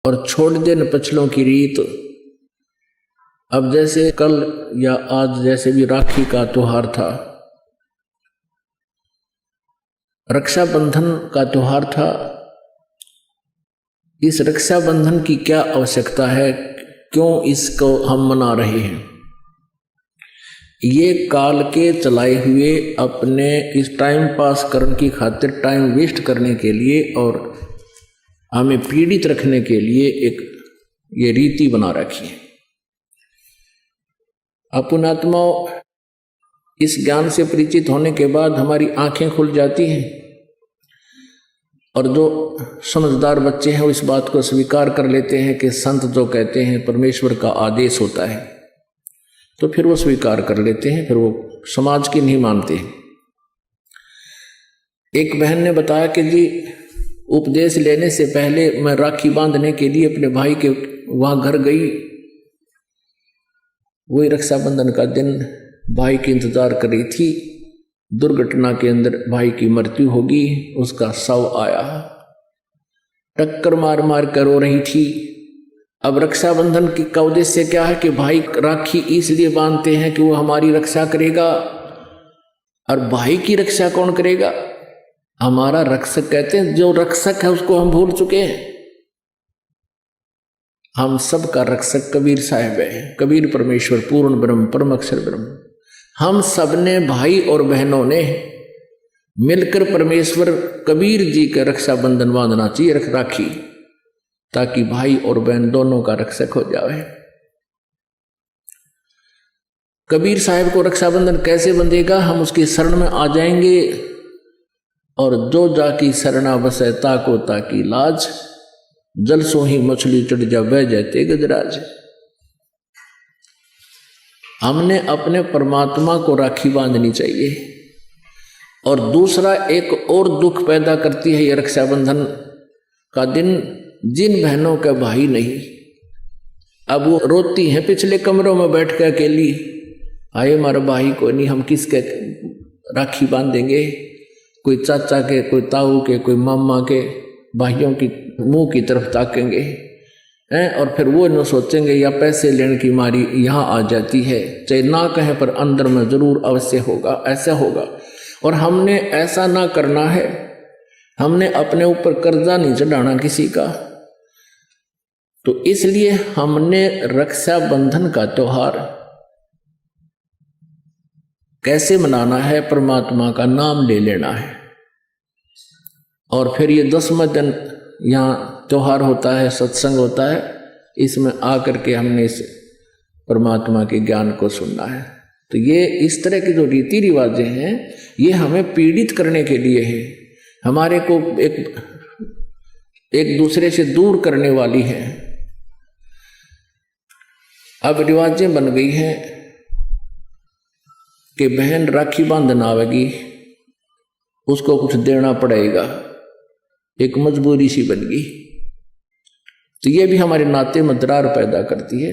और छोड़ दे न पछलों की रीत। अब जैसे कल या आज जैसे भी राखी का त्योहार था, रक्षाबंधन का त्योहार था, इस रक्षाबंधन की क्या आवश्यकता है, क्यों इसको हम मना रहे हैं? ये काल के चलाए हुए अपने इस टाइम पास करने की खातिर, टाइम वेस्ट करने के लिए और हमें पीड़ित रखने के लिए एक ये रीति बना रखी है। अपन आत्माओं इस ज्ञान से परिचित होने के बाद हमारी आंखें खुल जाती हैं और जो समझदार बच्चे हैं वो इस बात को स्वीकार कर लेते हैं कि संत जो कहते हैं परमेश्वर का आदेश होता है, तो फिर वो स्वीकार कर लेते हैं, फिर वो समाज की नहीं मानते। एक बहन ने बताया कि जी उपदेश लेने से पहले मैं राखी बांधने के लिए अपने भाई के वहाँ घर गई। वही रक्षाबंधन का दिन भाई की इंतजार कर रही थी। दुर्घटना के अंदर भाई की मृत्यु होगी, उसका शव आया, टक्कर मार मार कर रो रही थी। अब रक्षाबंधन का उद्देश्य क्या है कि भाई राखी इसलिए बांधते हैं कि वो हमारी रक्षा करेगा। और भाई की रक्षा कौन करेगा? हमारा रक्षक। कहते हैं जो रक्षक है उसको हम भूल चुके हैं। हम सब का रक्षक कबीर साहब है। कबीर परमेश्वर पूर्ण ब्रह्म परम अक्षर ब्रह्म। हम सब ने भाई और बहनों ने मिलकर परमेश्वर कबीर जी का रक्षाबंधन बांधना चाहिए, राखी, ताकि भाई और बहन दोनों का रक्षक हो जाए। कबीर साहब को रक्षाबंधन कैसे बंधेगा? हम उसकी शरण में आ जाएंगे और जो जाकी शरणा बसे ताको ताकी लाज, जल सो ही मछली चढ़ जा बह जाते गजराज। हमने अपने परमात्मा को राखी बांधनी चाहिए। और दूसरा एक और दुख पैदा करती है ये रक्षाबंधन का दिन, जिन बहनों का भाई नहीं, अब वो रोती हैं पिछले कमरों में बैठ कर अकेली, आए हमारा भाई को नहीं, हम किसके राखी बांधेंगे? कोई चाचा के, कोई ताऊ के, कोई मामा के भाइयों की मुंह की तरफ ताकेंगे हैं। और फिर वो न सोचेंगे या पैसे लेने की मारी यहाँ आ जाती है, चाहे ना कहें पर अंदर में जरूर अवश्य होगा, ऐसा होगा। और हमने ऐसा ना करना है। हमने अपने ऊपर कर्जा नहीं चढ़ाना किसी का। तो इसलिए हमने रक्षाबंधन का त्योहार कैसे मनाना है? परमात्मा का नाम ले लेना है। और फिर ये 10वां दिन यहाँ त्योहार होता है, सत्संग होता है, इसमें आकर के हमने इस परमात्मा के ज्ञान को सुनना है। तो ये इस तरह के जो रीति रिवाजें हैं ये हमें पीड़ित करने के लिए है, हमारे को एक दूसरे से दूर करने वाली है। अब रिवाजें बन गई हैं कि बहन राखी बांधना आवेगी, उसको कुछ देना पड़ेगा, एक मजबूरी सी बन गई। तो ये भी हमारे नाते में दरार पैदा करती है।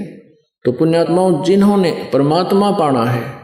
तो पुण्यात्माओं, जिन्होंने परमात्मा पाना है